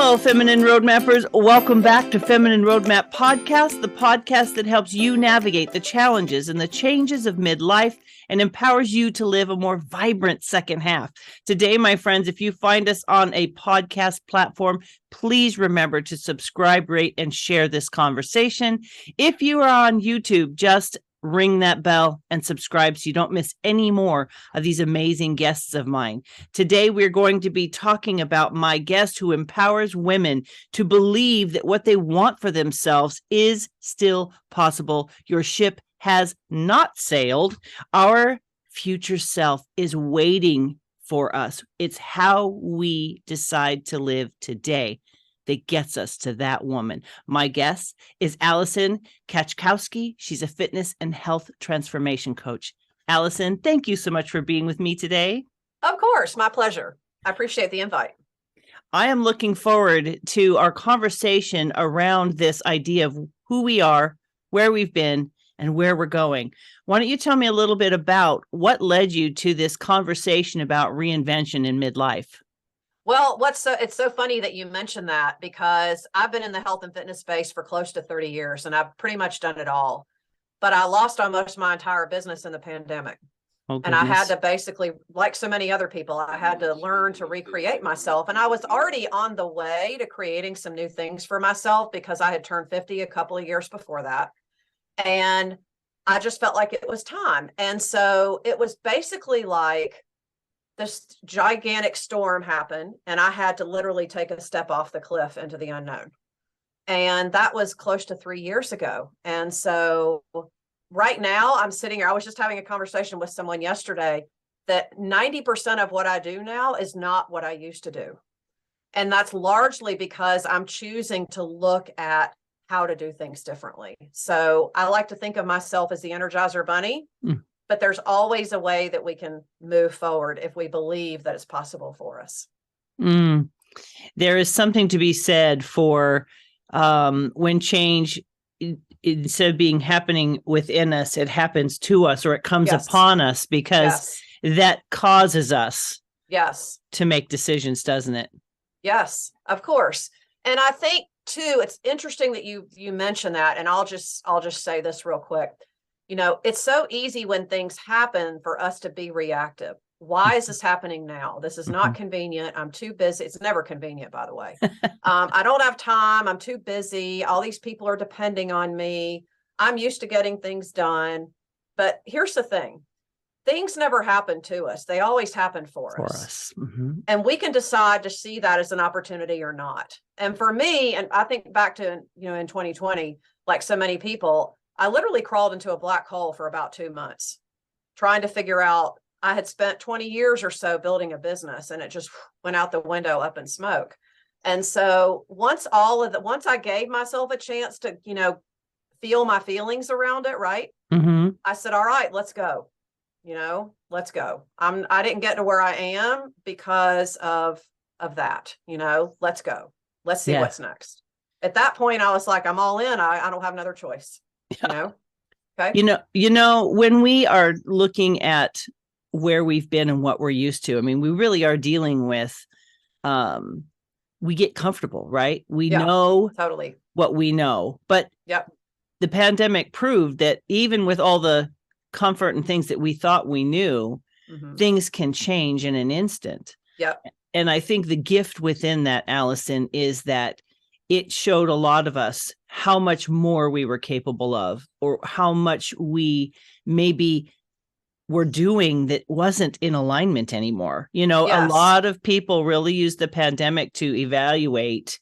Hello, Feminine Roadmappers. Welcome back to Feminine Roadmap Podcast, the podcast that helps you navigate the challenges and the changes of midlife and empowers you to live a more vibrant second half. Today, my friends, if you find us on a podcast platform, please remember to subscribe, rate, and share this conversation. If you are on YouTube, just ring that bell and subscribe so you don't miss any more of these amazing guests of mine. Today, we're going to be talking about my guest who empowers women to believe that what they want for themselves is still possible. Your ship has not sailed. Our future self is waiting for us. It's how we decide to live today that gets us to that woman. My guest is Alison Katschkowsky. She's a fitness and health transformation coach. Alison, thank you so much for being with me today. Of course, my pleasure. I appreciate the invite. I am looking forward to our conversation around this idea of who we are, where we've been, and where we're going. Why don't you tell me a little bit about what led you to this conversation about reinvention in midlife? Well, it's so funny that you mentioned that, because I've been in the health and fitness space for close to 30 years and I've pretty much done it all. But I lost almost my entire business in the pandemic. Oh, and I had to basically, like so many other people, I had to learn to recreate myself. And I was already on the way to creating some new things for myself because I had turned 50 a couple of years before that. And I just felt like it was time. And so it was basically like this gigantic storm happened and I had to literally take a step off the cliff into the unknown. And that was close to 3 years ago. And so right now I'm sitting here, I was just having a conversation with someone yesterday that 90% of what I do now is not what I used to do. And that's largely because I'm choosing to look at how to do things differently. So I like to think of myself as the Energizer Bunny. But there's always a way that we can move forward if we believe that it's possible for us. There is something to be said for when change, instead of being happening within us, it happens to us or it comes upon us because that causes us to make decisions, doesn't it? Yes, of course. And I think too, it's interesting that you mentioned that. And I'll just say this real quick. You know, it's so easy when things happen for us to be reactive. Why is this happening now? This is not convenient. I'm too busy. It's never convenient, by the way. I don't have time. I'm too busy. All these people are depending on me. I'm used to getting things done. But here's the thing. Things never happen to us. They always happen for us. And we can decide to see that as an opportunity or not. And for me, and I think back to, in 2020, like so many people, I literally crawled into a black hole for about 2 months, trying to figure out, I had spent 20 years or so building a business and it just went out the window up in smoke. And so once I gave myself a chance to, feel my feelings around it, right? I said, all right, let's go. Let's go. I didn't get to where I am because of that, let's go. Let's see what's next. At that point, I was like, I'm all in. I don't have another choice. Okay. When we are looking at where we've been and what we're used to, I mean, we really are dealing with, we get comfortable, right? We know totally what we know, but the pandemic proved that even with all the comfort and things that we thought we knew, things can change in an instant. And I think the gift within that, Alison, is that it showed a lot of us how much more we were capable of, or how much we maybe were doing that wasn't in alignment anymore. A lot of people really used the pandemic to evaluate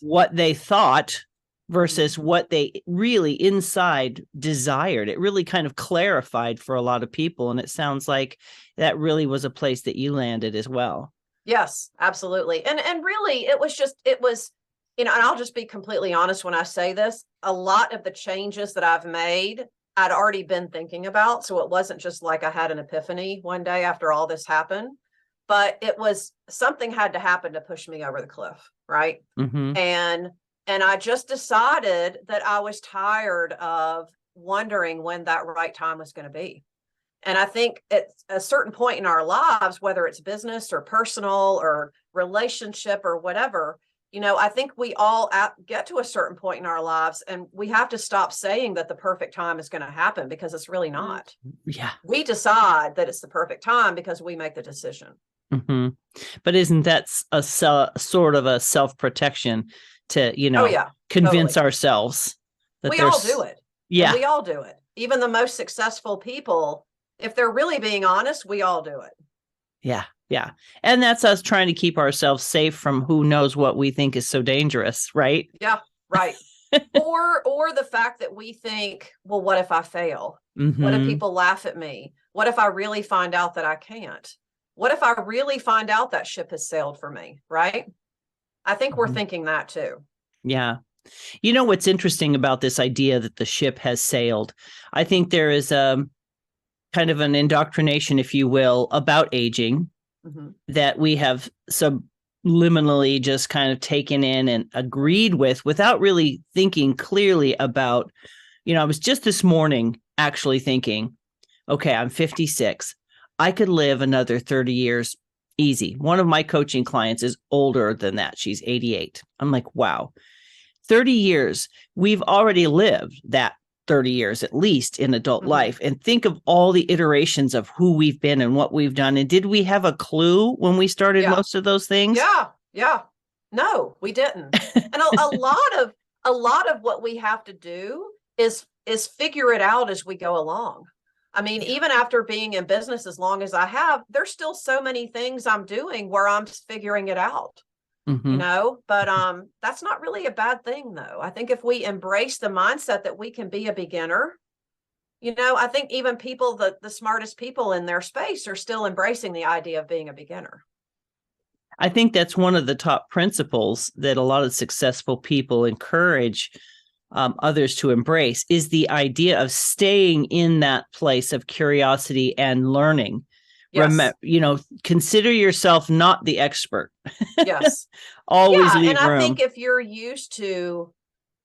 what they thought versus what they really inside desired. It really kind of clarified for a lot of people. And it sounds like that really was a place that you landed as well. Yes, absolutely. And really, it was, and I'll just be completely honest when I say this, a lot of the changes that I've made, I'd already been thinking about. So it wasn't just like I had an epiphany one day after all this happened, but it was something had to happen to push me over the cliff. Right. And I just decided that I was tired of wondering when that right time was going to be. And I think at a certain point in our lives, whether it's business or personal or relationship or whatever, I think we all get to a certain point in our lives, and we have to stop saying that the perfect time is going to happen, because it's really not. Yeah. We decide that it's the perfect time because we make the decision. Mm-hmm. But isn't that a sort of a self-protection to, Oh yeah, convince totally. ourselves that We all do it. Yeah. And we all do it. Even the most successful people, if they're really being honest, we all do it. Yeah. Yeah. And that's us trying to keep ourselves safe from who knows what we think is so dangerous, right? Yeah, right. or the fact that we think, well, what if I fail? Mm-hmm. What if people laugh at me? What if I really find out that I can't? What if I really find out that ship has sailed for me? Right? I think we're thinking that too. Yeah. What's interesting about this idea that the ship has sailed? I think there is a kind of an indoctrination, if you will, about aging that we have subliminally just kind of taken in and agreed with without really thinking clearly about, I was just this morning actually thinking, okay, I'm 56. I could live another 30 years easy. One of my coaching clients is older than that. She's 88. I'm like, wow, 30 years. We've already lived that 30 years at least in adult life, and think of all the iterations of who we've been and what we've done. And did we have a clue when we started most of those things? Yeah. No, we didn't. And a lot of what we have to do is figure it out as we go along. I mean, even after being in business as long as I have, there's still so many things I'm doing where I'm figuring it out. But that's not really a bad thing, though. I think if we embrace the mindset that we can be a beginner, I think even people, the smartest people in their space, are still embracing the idea of being a beginner. I think that's one of the top principles that a lot of successful people encourage others to embrace, is the idea of staying in that place of curiosity and learning. Yes. Consider yourself not the expert. Yes. Always leave room. I think if you're used to,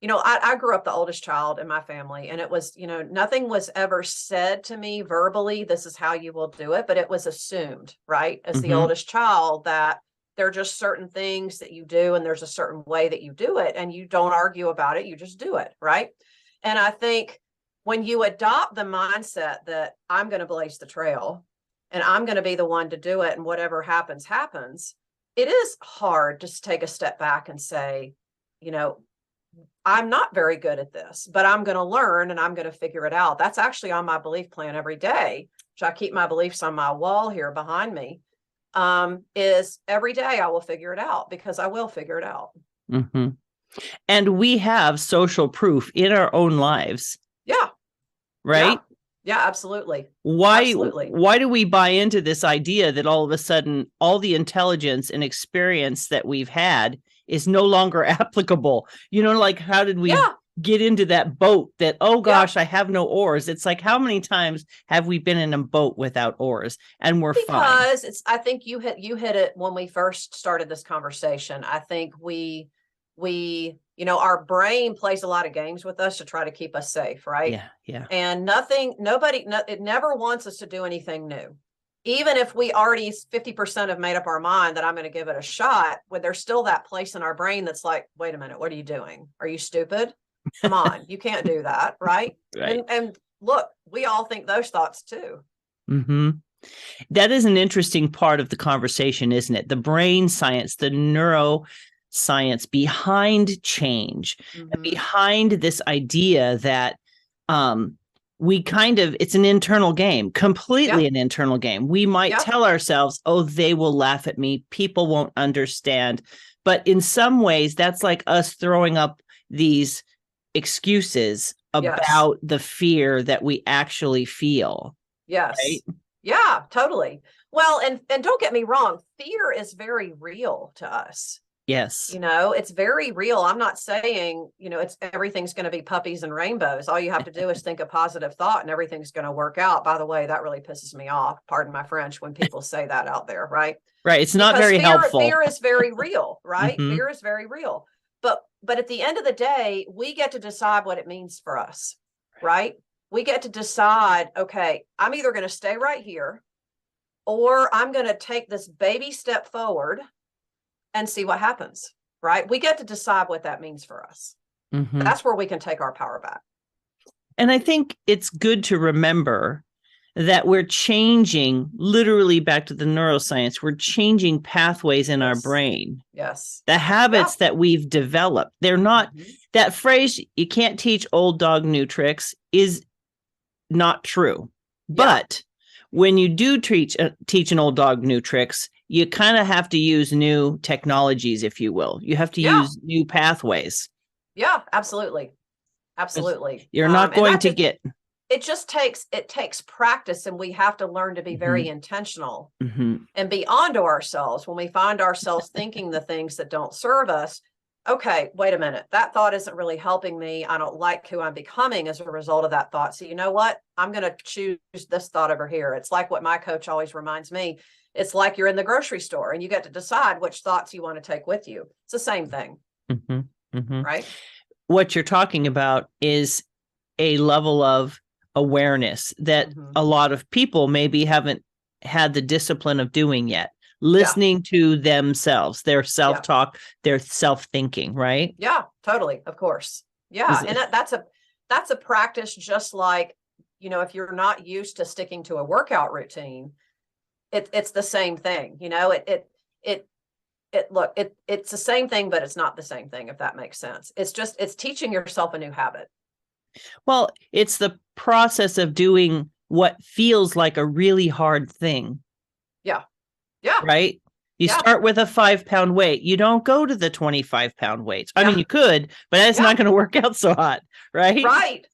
I grew up the oldest child in my family, and it was, nothing was ever said to me verbally, this is how you will do it, but it was assumed, right? As the oldest child, that there are just certain things that you do, and there's a certain way that you do it, and you don't argue about it, you just do it, right? And I think when you adopt the mindset that I'm going to blaze the trail, and I'm going to be the one to do it, and whatever happens, happens, it is hard to take a step back and say, I'm not very good at this, but I'm going to learn and I'm going to figure it out. That's actually on my belief plan every day, which I keep my beliefs on my wall here behind me, is every day I will figure it out, because I will figure it out. Mm-hmm. And we have social proof in our own lives. Yeah. Right? Yeah, absolutely. Why Absolutely. Do we buy into this idea that all of a sudden all the intelligence and experience that we've had is no longer applicable? Like, how did we get into that boat that, oh gosh, I have no oars? It's like, how many times have we been in a boat without oars and we're fine? Because I think you hit it when we first started this conversation. I think we our brain plays a lot of games with us to try to keep us safe, right? Yeah. And it never wants us to do anything new. Even if we already 50% have made up our mind that I'm going to give it a shot, when there's still that place in our brain that's like, wait a minute, what are you doing? Are you stupid? Come on, you can't do that, right? Right. And look, we all think those thoughts too. Mm-hmm. That is an interesting part of the conversation, isn't it? The brain science, the neuroscience behind change, behind this idea that it's an internal game, completely an internal game. We might tell ourselves, oh, they will laugh at me, people won't understand. But in some ways, that's like us throwing up these excuses about the fear that we actually feel. Yes. Right? Yeah, totally. Well, and don't get me wrong, fear is very real to us. Yes. It's very real. I'm not saying, everything's going to be puppies and rainbows. All you have to do is think a positive thought and everything's going to work out. By the way, that really pisses me off, pardon my French, when people say that out there, right? Right. It's not very helpful. Fear is very real, right? Fear is very real. But at the end of the day, we get to decide what it means for us, right? We get to decide, okay, I'm either going to stay right here, or I'm going to take this baby step forward and see what happens, right? We get to decide what that means for us. Mm-hmm. That's where we can take our power back. And I think it's good to remember that we're changing, literally back to the neuroscience, we're changing pathways in our brain. Yes. The habits that we've developed, they're not, that phrase, you can't teach old dog new tricks, is not true. But when you do teach an old dog new tricks, you kind of have to use new technologies, if you will. You have to use new pathways. Yeah, absolutely. Absolutely. You're not going to get... It takes practice, and we have to learn to be very intentional and be onto ourselves when we find ourselves thinking the things that don't serve us. Okay, wait a minute. That thought isn't really helping me. I don't like who I'm becoming as a result of that thought. So you know what? I'm going to choose this thought over here. It's like what my coach always reminds me. It's like you're in the grocery store and you get to decide which thoughts you want to take with you. It's the same thing, right? What you're talking about is a level of awareness that a lot of people maybe haven't had the discipline of doing yet. Listening to themselves, their self-talk, their self-thinking, right? Yeah, totally. Of course. Yeah. And that's a practice, just like, if you're not used to sticking to a workout routine, it's the same thing. It's the same thing, but it's not the same thing, if that makes sense. It's teaching yourself a new habit. Well, it's the process of doing what feels like a really hard thing. Yeah. Yeah. Right? You start with a 5-pound weight. You don't go to the 25-pound weights. I mean, you could, but that's not going to work out so hot, right?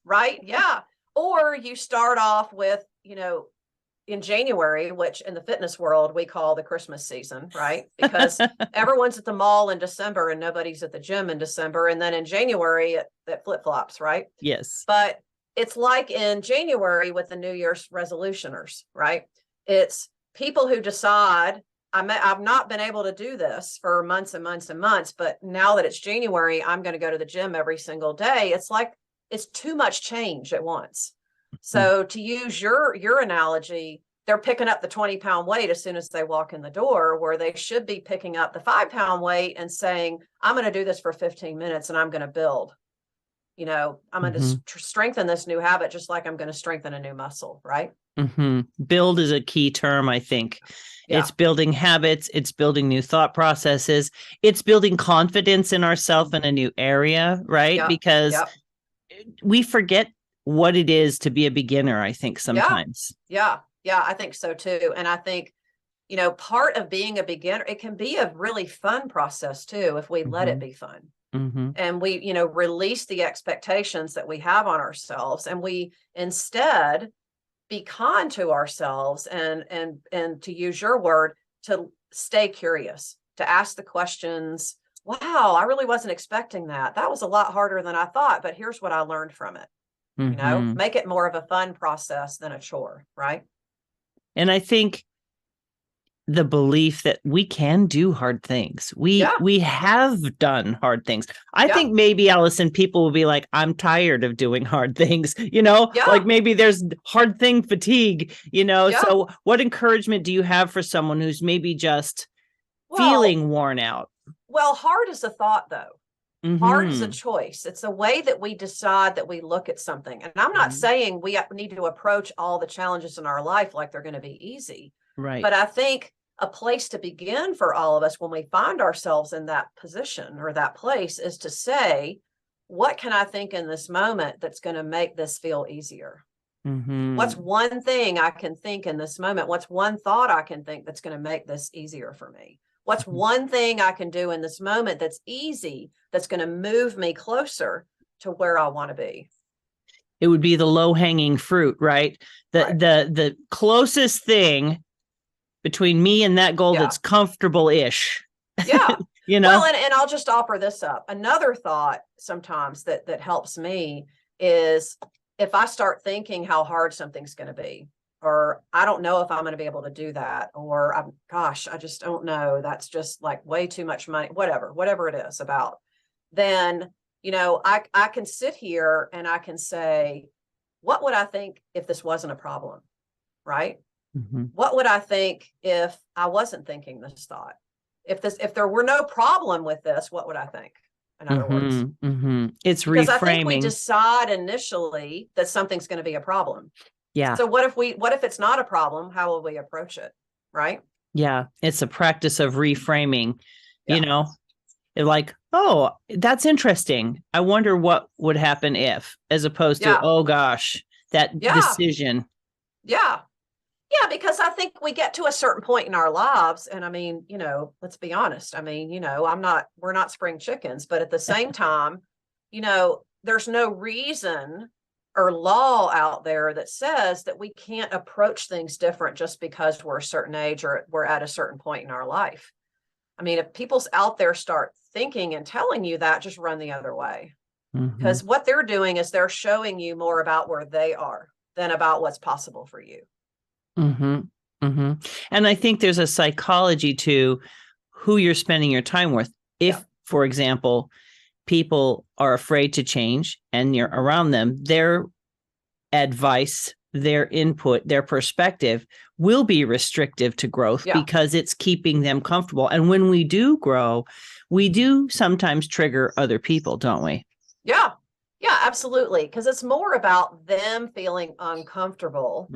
Right. Yeah. Or you start off with, in January, which in the fitness world we call the Christmas season, right? Because everyone's at the mall in December and nobody's at the gym in December. And then in January, it flip-flops, right? Yes. But it's like in January with the New Year's resolutioners, right? It's people who decide, I've not been able to do this for months and months and months, but now that it's January, I'm going to go to the gym every single day. It's like, it's too much change at once. So to use your analogy, they're picking up the 20-pound weight as soon as they walk in the door, where they should be picking up the 5-pound weight and saying, I'm going to do this for 15 minutes and I'm going to build. I'm going to strengthen this new habit, just like I'm going to strengthen a new muscle, right? Build is a key term, I think. Yeah. It's building habits. It's building new thought processes. It's building confidence in ourselves in a new area, right? Because we forget what it is to be a beginner, I think, sometimes. Yeah, I think so too. And I think, part of being a beginner, it can be a really fun process too, if we let it be fun. And we, release the expectations that we have on ourselves, and we instead be kind to ourselves, and to use your word, to stay curious, to ask the questions. Wow, I really wasn't expecting that. That was a lot harder than I thought, but here's what I learned from it. Make it more of a fun process than a chore, right? And I think the belief that we can do hard things. We have done hard things. I think maybe, Alison, people will be like, I'm tired of doing hard things, like maybe there's hard thing fatigue, So what encouragement do you have for someone who's maybe just feeling worn out? Well, hard is a thought, though. Hard is a choice. It's a way that we decide that we look at something. And I'm not saying we need to approach all the challenges in our life like they're going to be easy. Right. But I think a place to begin for all of us when we find ourselves in that position or that place is to say, what can I think in this moment that's going to make this feel easier? What's one thing I can think in this moment? What's one thought I can think that's going to make this easier for me? What's one thing I can do in this moment that's easy, that's going to move me closer to where I want to be? It would be the low-hanging fruit, right? The closest thing between me and that goal that's comfortable-ish. Yeah. Well, and I'll just offer this up. Another thought sometimes that helps me is if I start thinking how hard something's going to be, or I don't know if I'm going to be able to do that, or I just don't know. That's just like way too much money, whatever it is about. Then, I can sit here and I can say, what would I think if this wasn't a problem? Right? What would I think if I wasn't thinking this thought? if there were no problem with this, what would I think? In other words, It's because I think we reframing. decide initially that something's going to be a problem. Yeah. So what if it's not a problem? How will we approach it? Right. Yeah. It's a practice of reframing, Yeah. you know, like, oh, that's interesting. I wonder what would happen if, as opposed to, Yeah. oh gosh, that Yeah. decision. Yeah. Yeah, because I think we get to a certain point in our lives. And I mean, let's be honest. I mean, we're not spring chickens, but at the same time, there's no reason or law out there that says that we can't approach things different just because we're a certain age or we're at a certain point in our life. I mean, if people's out there start thinking and telling you that, just run the other way. Because what they're doing is they're showing you more about where they are than about what's possible for you. And I think there's a psychology to who you're spending your time with. If, for example, people are afraid to change and you're around them, their advice, their input, their perspective will be restrictive to growth because it's keeping them comfortable. And when we do grow, we do sometimes trigger other people, don't we? Yeah. Yeah, absolutely. Because it's more about them feeling uncomfortable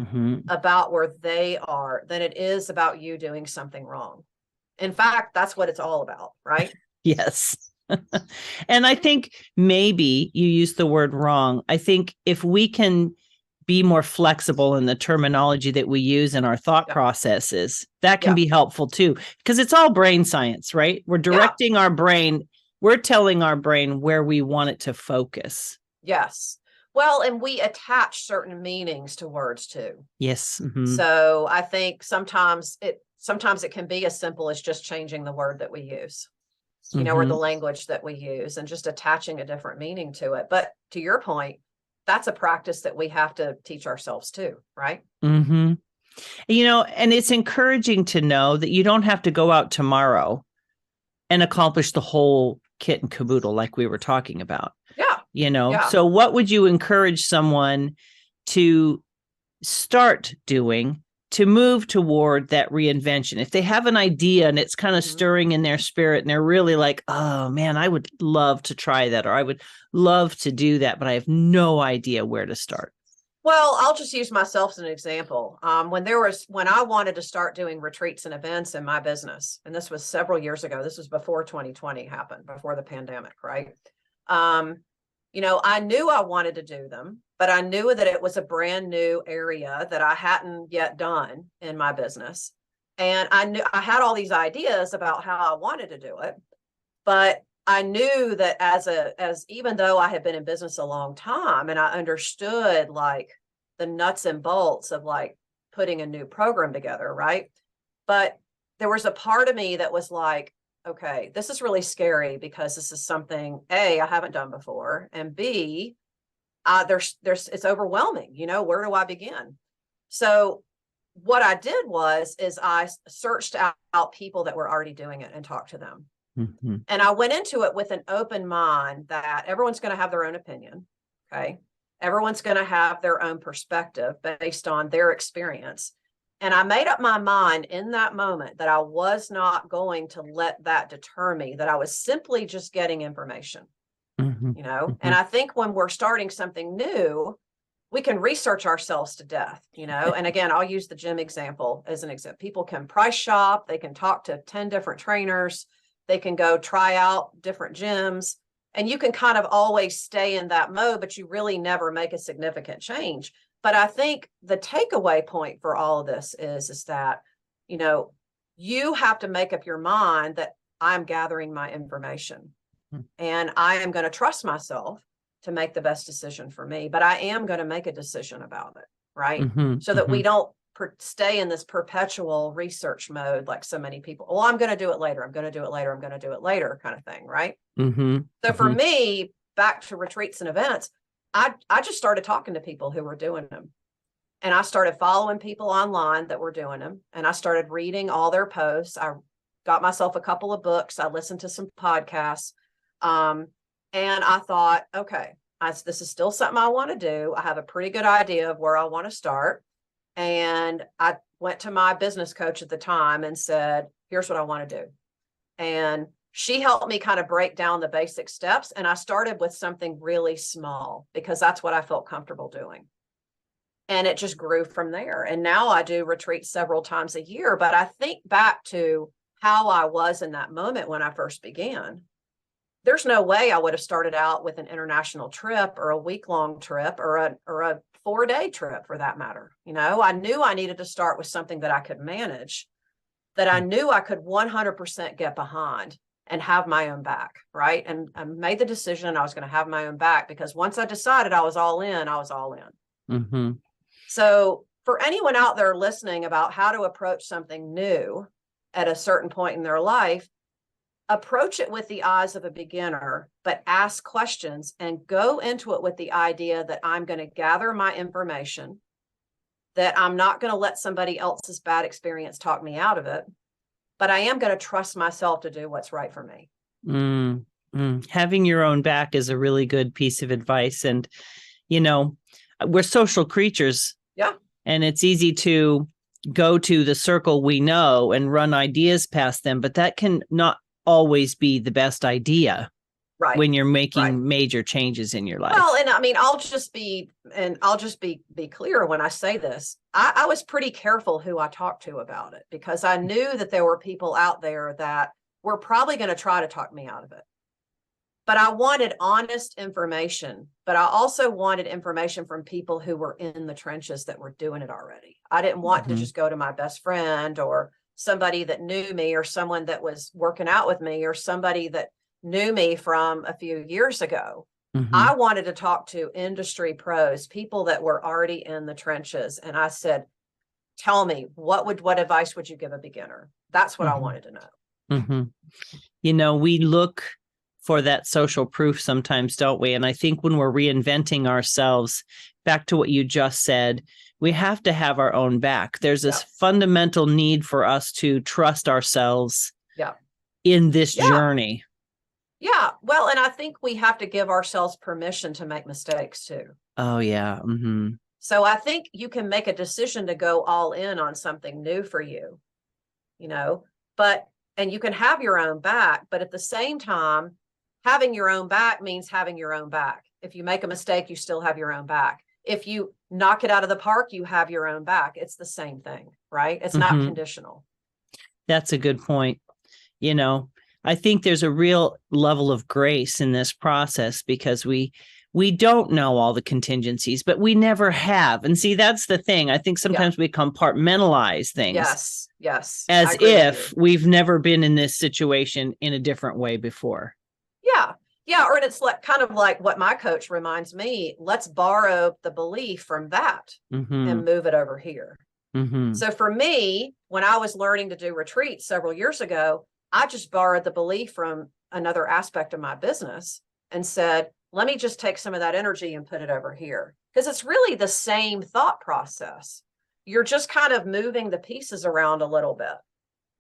about where they are than it is about you doing something wrong. In fact, that's what it's all about, right? Yes. And I think maybe you used the word wrong. I think if we can be more flexible in the terminology that we use in our thought processes, that can be helpful too, because it's all brain science, right? We're directing our brain. We're telling our brain where we want it to focus. Yes. Well, and we attach certain meanings to words too. Yes. So I think sometimes it can be as simple as just changing the word that we use, or the language that we use and just attaching a different meaning to it. But to your point, that's a practice that we have to teach ourselves too, right? And it's encouraging to know that you don't have to go out tomorrow and accomplish the whole kit and caboodle like we were talking about. So what would you encourage someone to start doing to move toward that reinvention? If they have an idea and it's kind of stirring in their spirit and they're really like, oh man, I would love to try that, or I would love to do that, but I have no idea where to start. Well, I'll just use myself as an example. When I wanted to start doing retreats and events in my business, and this was several years ago, this was before 2020 happened, before the pandemic, right? I knew I wanted to do them, but I knew that it was a brand new area that I hadn't yet done in my business. And I knew I had all these ideas about how I wanted to do it, but I knew that as even though I had been in business a long time and I understood like the nuts and bolts of like putting a new program together, right? But there was a part of me that was like, okay, this is really scary because this is something A, I haven't done before, and B, there's it's overwhelming. Where do I begin? So what I did is I searched out people that were already doing it and talked to them. And I went into it with an open mind that everyone's going to have their own opinion. Okay. Everyone's going to have their own perspective based on their experience. And I made up my mind in that moment that I was not going to let that deter me, that I was simply just getting information, And I think when we're starting something new, we can research ourselves to death, and again, I'll use the gym example as an example. People can price shop. They can talk to 10 different trainers. They can go try out different gyms, and you can kind of always stay in that mode, but you really never make a significant change. But I think the takeaway point for all of this is that, you have to make up your mind that I'm gathering my information and I am going to trust myself to make the best decision for me, but I am going to make a decision about it. Right. So that we don't stay in this perpetual research mode like so many people. Well, I'm going to do it later. I'm going to do it later. I'm going to do it later kind of thing. Right. So for me, back to retreats and events, I just started talking to people who were doing them. And I started following people online that were doing them. And I started reading all their posts. I got myself a couple of books. I listened to some podcasts. And I thought, okay, this is still something I want to do. I have a pretty good idea of where I want to start. And I went to my business coach at the time and said, here's what I want to do. And she helped me kind of break down the basic steps. And I started with something really small because that's what I felt comfortable doing. And it just grew from there. And now I do retreats several times a year. But I think back to how I was in that moment when I first began. There's no way I would have started out with an international trip or a week-long trip or a 4-day trip for that matter. I knew I needed to start with something that I could manage, that I knew I could 100% get behind and have my own back, right? And I made the decision I was going to have my own back because once I decided I was all in, I was all in. Mm-hmm. So for anyone out there listening about how to approach something new at a certain point in their life, approach it with the eyes of a beginner, but ask questions and go into it with the idea that I'm going to gather my information, that I'm not going to let somebody else's bad experience talk me out of it, but I am going to trust myself to do what's right for me. Having your own back is a really good piece of advice. And, we're social creatures. Yeah. And it's easy to go to the circle we know and run ideas past them, but that can not always be the best idea. Right. When you're making major changes in your life. Well, and I mean, I'll just be clear when I say this. I was pretty careful who I talked to about it because I knew that there were people out there that were probably going to try to talk me out of it. But I wanted honest information, but I also wanted information from people who were in the trenches that were doing it already. I didn't want to just go to my best friend or somebody that knew me or someone that was working out with me or somebody that knew me from a few years ago. I wanted to talk to industry pros, people that were already in the trenches. And I said, tell me, what advice would you give a beginner? That's what I wanted to know. We look for that social proof sometimes, don't we? And I think when we're reinventing ourselves, back to what you just said, we have to have our own back. There's this fundamental need for us to trust ourselves in this journey. Yeah. Well, and I think we have to give ourselves permission to make mistakes too. Oh, yeah. So I think you can make a decision to go all in on something new for you, and you can have your own back, but at the same time, having your own back means having your own back. If you make a mistake, you still have your own back. If you knock it out of the park, you have your own back. It's the same thing, right? It's not conditional. That's a good point. I think there's a real level of grace in this process because we don't know all the contingencies, but we never have. And see, that's the thing. I think sometimes we compartmentalize things. Yes. As if we've never been in this situation in a different way before. Yeah. Or it's kind of like what my coach reminds me, let's borrow the belief from that and move it over here. So for me, when I was learning to do retreats several years ago, I just borrowed the belief from another aspect of my business and said, let me just take some of that energy and put it over here. Because it's really the same thought process. You're just kind of moving the pieces around a little bit,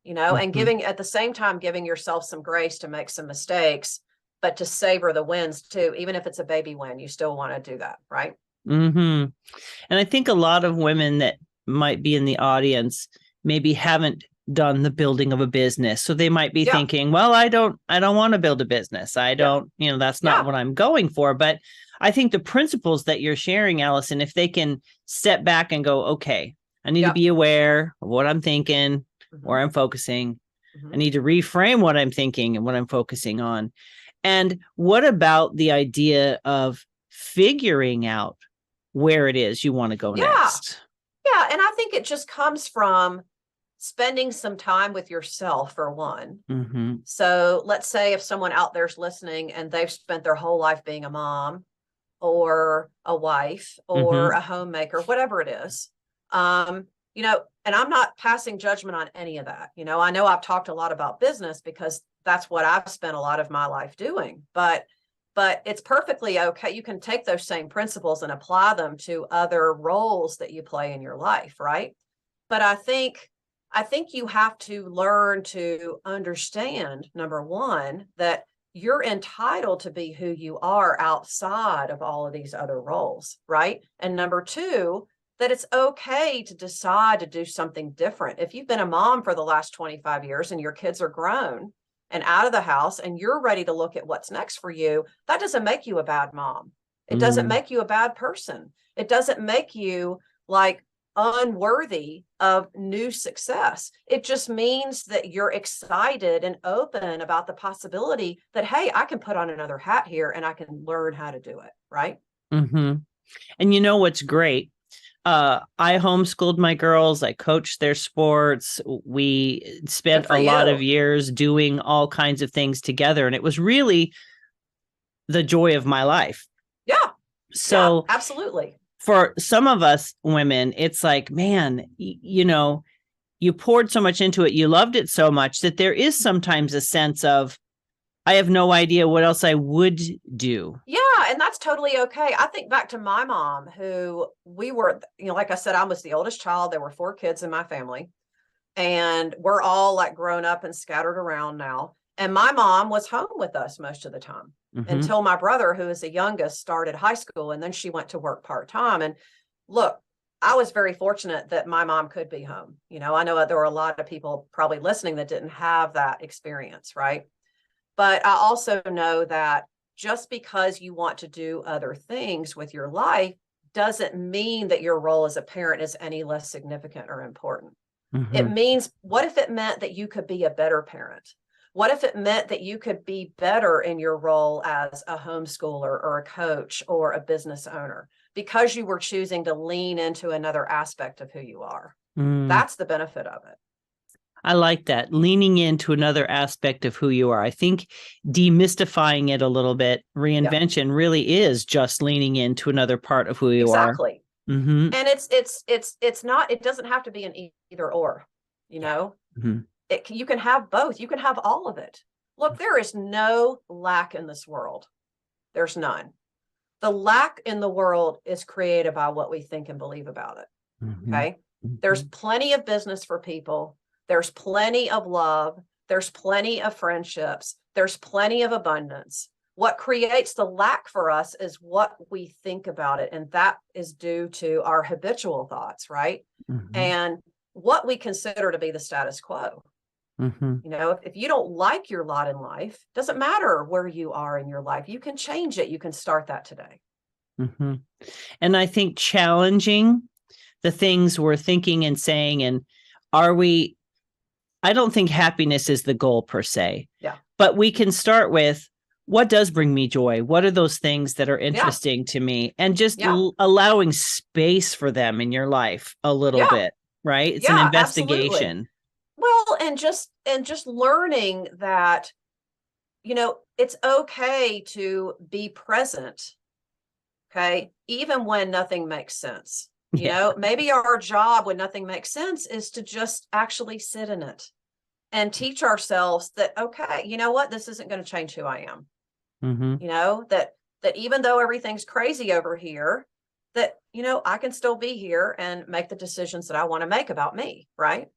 and at the same time, giving yourself some grace to make some mistakes, but to savor the wins too. Even if it's a baby win, you still want to do that, right? And I think a lot of women that might be in the audience maybe haven't done the building of a business. So they might be thinking, well, I don't want to build a business. I don't, that's not what I'm going for. But I think the principles that you're sharing, Alison, if they can step back and go, okay, I need to be aware of what I'm thinking, where I'm focusing. I need to reframe what I'm thinking and what I'm focusing on. And what about the idea of figuring out where it is you want to go next? Yeah. And I think it just comes from spending some time with yourself for one. So let's say if someone out there's listening and they've spent their whole life being a mom or a wife or a homemaker, whatever it is, and I'm not passing judgment on any of that. I know I've talked a lot about business because that's what I've spent a lot of my life doing, but it's perfectly okay. You can take those same principles and apply them to other roles that you play in your life. Right. But I think you have to learn to understand, number one, that you're entitled to be who you are outside of all of these other roles, right? And number two, that it's okay to decide to do something different. If you've been a mom for the last 25 years and your kids are grown and out of the house, and you're ready to look at what's next for you, that doesn't make you a bad mom. It doesn't make you a bad person. It doesn't make you like unworthy of new success. It just means that you're excited and open about the possibility that, hey, I can put on another hat here and I can learn how to do it. Right. Mm-hmm. And you know what's great? I homeschooled my girls. I coached their sports. We spent a lot of years doing all kinds of things together. And it was really the joy of my life. Yeah. So yeah, absolutely. For some of us women, it's like, man, you know, you poured so much into it. You loved it so much that there is sometimes a sense of, I have no idea what else I would do. Yeah. And that's totally okay. I think back to my mom, who we were, you know, like I said, I was the oldest child. There were 4 kids in my family, and we're all like grown up and scattered around now. And my mom was home with us most of the time until my brother, who is the youngest, started high school, and then she went to work part-time. And look, I was very fortunate that my mom could be home. You know, I know there were a lot of people probably listening that didn't have that experience, right? But I also know that just because you want to do other things with your life doesn't mean that your role as a parent is any less significant or important. It means, what if it meant that you could be a better parent? What if it meant that you could be better in your role as a homeschooler or a coach or a business owner because you were choosing to lean into another aspect of who you are? That's the benefit of it. I like that. Leaning into another aspect of who you are. I think demystifying it a little bit, reinvention really is just leaning into another part of who you are. Exactly. And it's not, it doesn't have to be an either or, you know, you can have both. You can have all of it. Look, there is no lack in this world. There's none. The lack in the world is created by what we think and believe about it. Okay. There's plenty of business for people. There's plenty of love. There's plenty of friendships. There's plenty of abundance. What creates the lack for us is what we think about it. And that is due to our habitual thoughts, right? And what we consider to be the status quo. You know, if you don't like your lot in life, doesn't matter where you are in your life, you can change it. You can start that today. And I think challenging the things we're thinking and saying, and I don't think happiness is the goal per se. Yeah. But we can start with, what does bring me joy? What are those things that are interesting to me? And just allowing space for them in your life a little bit, right? It's an investigation. Absolutely. Well, and just learning that, you know, it's okay to be present. Okay. Even when nothing makes sense. You know, maybe our job when nothing makes sense is to just actually sit in it and teach ourselves that, okay, you know what, this isn't going to change who I am. You know, that even though everything's crazy over here, that, you know, I can still be here and make the decisions that I want to make about me. Right.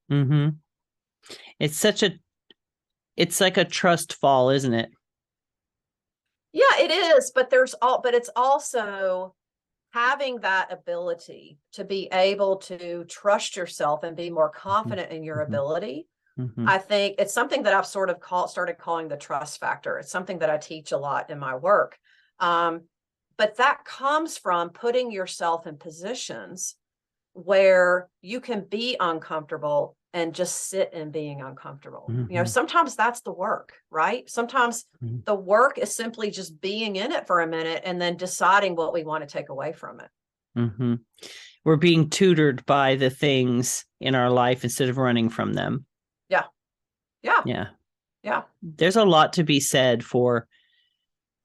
It's like a trust fall, isn't it? Yeah, it is. But it's also having that ability to be able to trust yourself and be more confident in your ability. I think it's something that I've sort of started calling the trust factor. It's something that I teach a lot in my work. But that comes from putting yourself in positions where you can be uncomfortable and just sit in being uncomfortable. You know, sometimes that's the work, right? Sometimes the work is simply just being in it for a minute and then deciding what we want to take away from it. We're being tutored by the things in our life instead of running from them. Yeah. There's a lot to be said for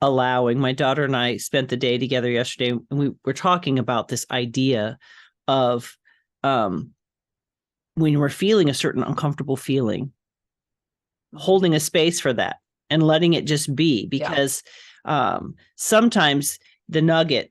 allowing. My daughter and I spent the day together yesterday, and we were talking about this idea of when we're feeling a certain uncomfortable feeling, holding a space for that and letting it just be, because sometimes the nugget,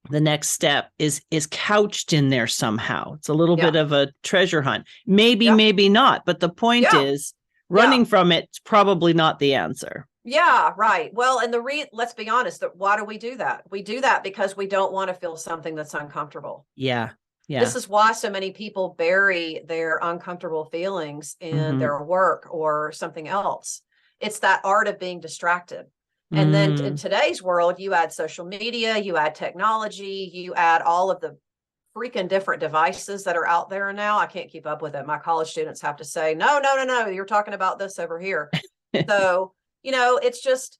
the next step is couched in there somehow. It's a little bit of a treasure hunt. Maybe not. But the point is, running from it's probably not the answer. Yeah, right. Well, and let's be honest, that why do we do that? We do that because we don't want to feel something that's uncomfortable. Yeah. This is why so many people bury their uncomfortable feelings in their work or something else. it's that art of being distracted. And then in today's world, you add social media, you add technology, you add all of the freaking different devices that are out there now. I can't keep up with it. My college students have to say, no, you're talking about this over here. So, it's just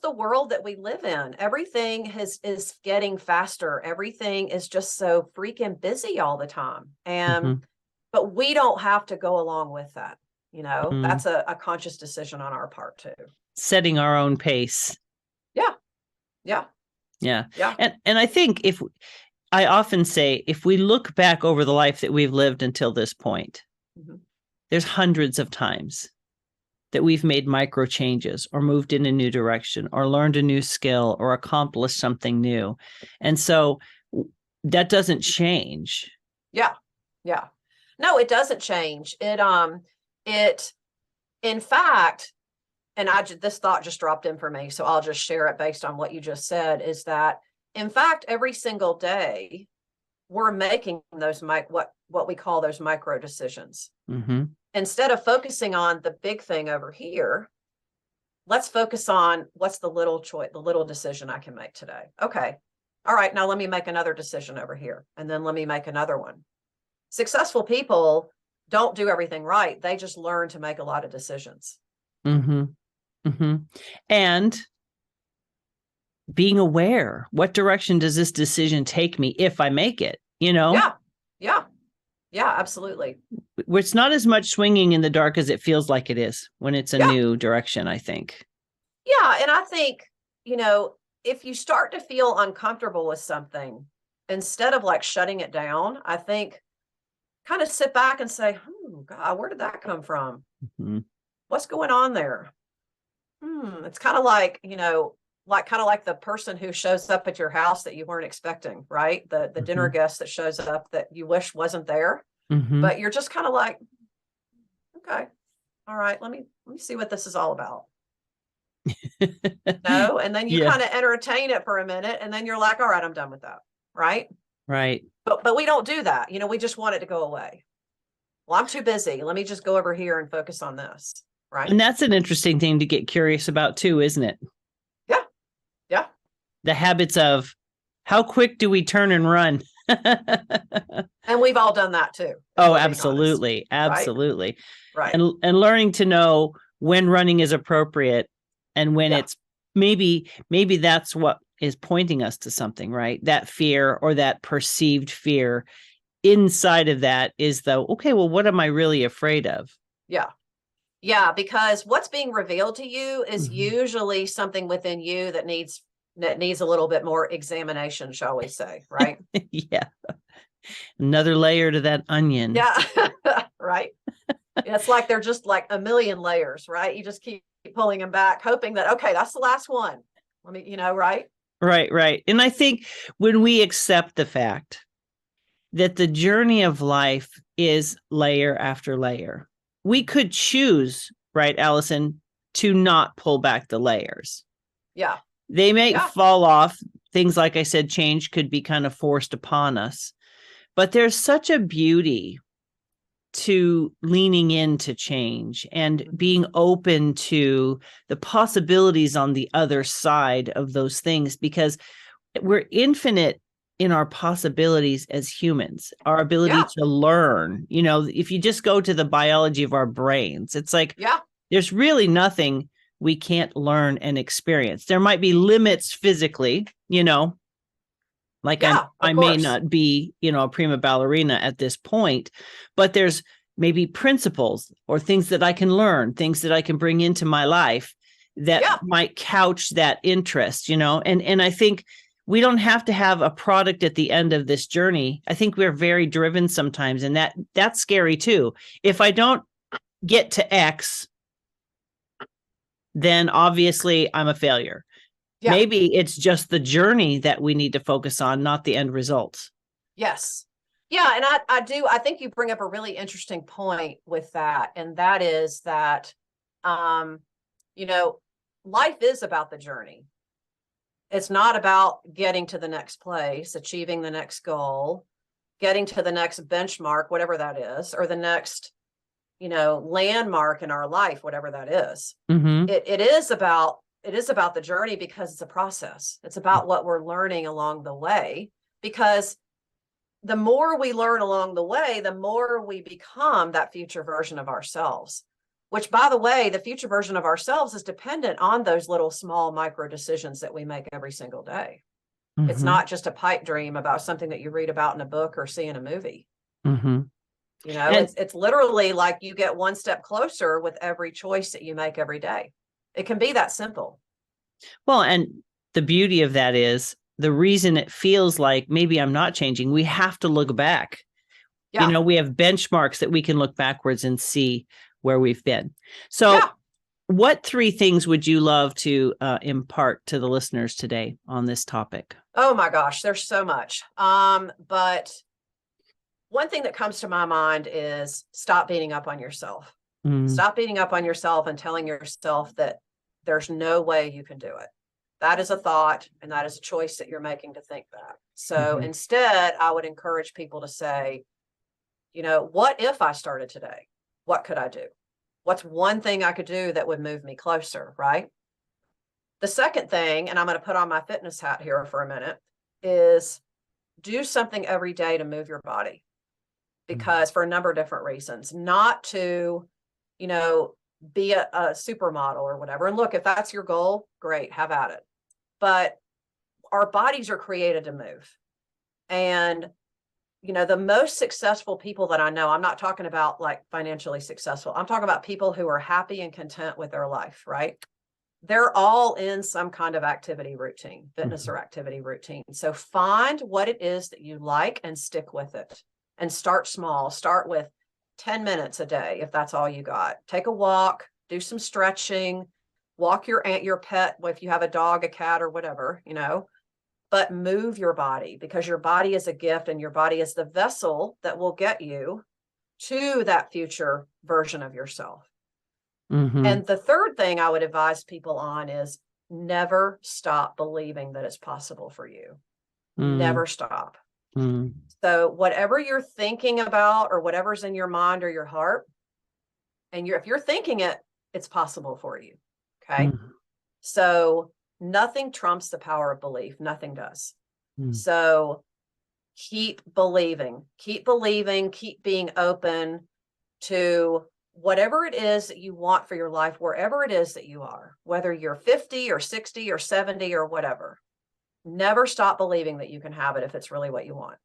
the world that we live in. Everything is getting faster. Everything is just so freaking busy all the time. And, but we don't have to go along with that. That's a conscious decision on our part too. Setting our own pace. Yeah. And I think I often say, if we look back over the life that we've lived until this point, there's hundreds of times that we've made micro changes or moved in a new direction or learned a new skill or accomplished something new. And so that doesn't change. Yeah. No, it doesn't change. It in fact, and this thought just dropped in for me, so I'll just share it based on what you just said, is that in fact, every single day we're making those what we call those micro decisions. Instead of focusing on the big thing over here, let's focus on what's the little decision I can make today. Okay. All right. Now let me make another decision over here. And then let me make another one. Successful people don't do everything right. They just learn to make a lot of decisions. And being aware, what direction does this decision take me if I make it, Yeah, absolutely. It's not as much swinging in the dark as it feels like it is when it's a new direction, I think. Yeah. And I think, if you start to feel uncomfortable with something, instead of like shutting it down, I think kind of sit back and say, oh God, where did that come from? What's going on there? It's kind of like, like the person who shows up at your house that you weren't expecting, right? The dinner guest that shows up that you wish wasn't there, but you're just kind of like, okay, all right, let me see what this is all about. And then you kind of entertain it for a minute, and then you're like, all right, I'm done with that, right? Right. But we don't do that. We just want it to go away. Well, I'm too busy. Let me just go over here and focus on this, right? And that's an interesting thing to get curious about too, isn't it? Yeah. The habits of how quick do we turn and run? And we've all done that too. Oh, absolutely. Honest, absolutely. Right. And learning to know when running is appropriate and when it's maybe that's what is pointing us to something, right? That fear or that perceived fear inside of that is okay, well, what am I really afraid of? Yeah, because what's being revealed to you is usually something within you that needs a little bit more examination, shall we say, right? Yeah. Another layer to that onion. Yeah. Right. It's like they're just like a million layers, right? You just keep pulling them back, hoping that, okay, that's the last one. Let me, right? Right. And I think when we accept the fact that the journey of life is layer after layer, we could choose, right, Alison, to not pull back the layers. Yeah. They may fall off. Things, like I said, change could be kind of forced upon us. But there's such a beauty to leaning into change and being open to the possibilities on the other side of those things, because we're infinite in our possibilities as humans, our ability to learn. If you just go to the biology of our brains, it's like, there's really nothing we can't learn and experience. There might be limits physically, like I may not be, a prima ballerina at this point, but there's maybe principles or things that I can learn, things that I can bring into my life that might couch that interest, and I think we don't have to have a product at the end of this journey. I think we're very driven sometimes, and that's scary too. If I don't get to X, then obviously I'm a failure. Yeah. Maybe it's just the journey that we need to focus on, not the end results. Yes. Yeah. And I think you bring up a really interesting point with that. And that is that, life is about the journey. It's not about getting to the next place, achieving the next goal, getting to the next benchmark, whatever that is, or the next landmark in our life, whatever that is. Mm-hmm. It is about the journey, because it's a process. It's about what we're learning along the way, because the more we learn along the way, the more we become that future version of ourselves, which, by the way, the future version of ourselves is dependent on those little small micro decisions that we make every single day. Mm-hmm. It's not just a pipe dream about something that you read about in a book or see in a movie. Mm-hmm. It's literally like you get one step closer with every choice that you make every day. It can be that simple. Well, and the beauty of that is the reason it feels like maybe I'm not changing. We have to look back. Yeah. We have benchmarks that we can look backwards and see where we've been. So what 3 things would you love to impart to the listeners today on this topic? Oh my gosh, there's so much. But one thing that comes to my mind is stop beating up on yourself. Stop beating up on yourself and telling yourself that there's no way you can do it. That is a thought, and that is a choice that you're making to think that. So instead, I would encourage people to say, what if I started today? What could I do? What's one thing I could do that would move me closer, right? The second thing, and I'm going to put on my fitness hat here for a minute, is do something every day to move your body, because for a number of different reasons, not to, be a supermodel or whatever. And look, if that's your goal, great, have at it. But our bodies are created to move. And, the most successful people that I know, I'm not talking about like financially successful. I'm talking about people who are happy and content with their life, right? They're all in some kind of activity routine, fitness or activity routine. So find what it is that you like and stick with it, and start small. Start with 10 minutes a day, if that's all you got. Take a walk, do some stretching, walk your pet, if you have a dog, a cat, or whatever, but move your body, because your body is a gift, and your body is the vessel that will get you to that future version of yourself. And the third thing I would advise people on is never stop believing that it's possible for you. Never stop. So whatever you're thinking about, or whatever's in your mind or your heart, and if you're thinking it, it's possible for you. Okay. So nothing trumps the power of belief. Nothing does. So keep believing, keep being open to whatever it is that you want for your life, wherever it is that you are, whether you're 50 or 60 or 70 or whatever. Never stop believing that you can have it if it's really what you want.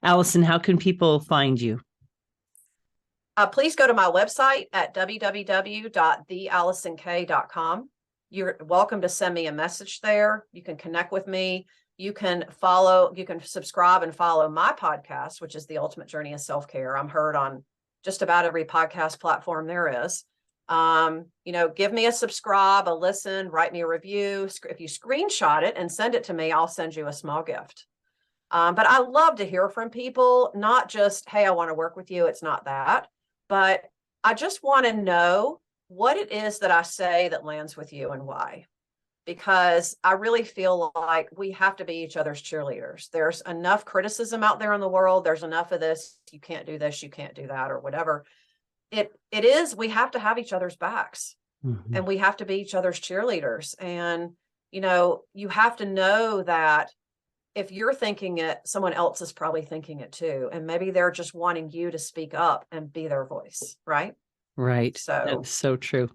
Alison, how can people find you? Please go to my website at www.thealisonk.com. You're welcome to send me a message there. You can connect with me. You can subscribe and follow my podcast, which is The Ultimate Journey of Self-Care. I'm heard on just about every podcast platform there is. Give me a subscribe, a listen, write me a review. If you screenshot it and send it to me, I'll send you a small gift. But I love to hear from people, not just, hey, I want to work with you. It's not that, but I just want to know what it is that I say that lands with you and why. Because I really feel like we have to be each other's cheerleaders. There's enough criticism out there in the world. There's enough of this. You can't do this. You can't do that, or whatever. It is, we have to have each other's backs, and we have to be each other's cheerleaders. And, you have to know that if you're thinking it, someone else is probably thinking it too. And maybe they're just wanting you to speak up and be their voice. Right. Right. So that's so true.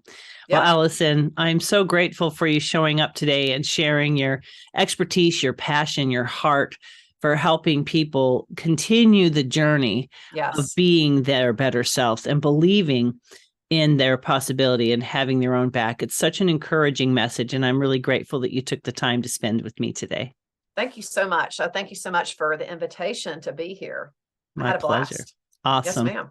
Well, Alison, I'm so grateful for you showing up today and sharing your expertise, your passion, your heart for helping people continue the journey of being their better selves and believing in their possibility and having their own back. It's such an encouraging message, and I'm really grateful that you took the time to spend with me today. Thank you so much. Thank you so much for the invitation to be here. My pleasure. Blast. Awesome. Yes, ma'am.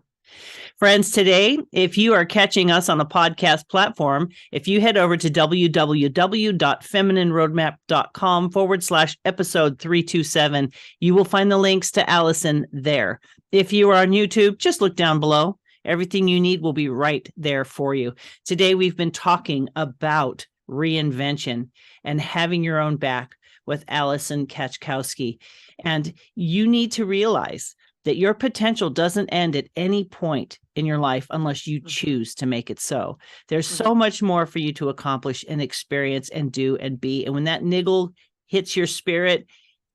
Friends, today, if you are catching us on a podcast platform, if you head over to www.feminineroadmap.com/episode 327, you will find the links to Alison there. If you are on YouTube, just look down below. Everything you need will be right there for you. Today, we've been talking about reinvention and having your own back with Alison Katschkowsky. And you need to realize that your potential doesn't end at any point in your life unless you choose to make it so. There's so much more for you to accomplish and experience and do and be. And when that niggle hits your spirit,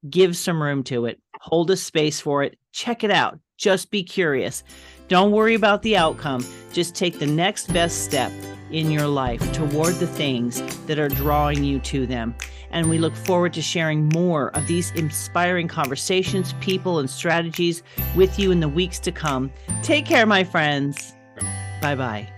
give some room to it. Hold a space for it. Check it out. Just be curious. Don't worry about the outcome. Just take the next best step in your life toward the things that are drawing you to them. And we look forward to sharing more of these inspiring conversations, people, and strategies with you in the weeks to come. Take care, my friends. Bye-bye.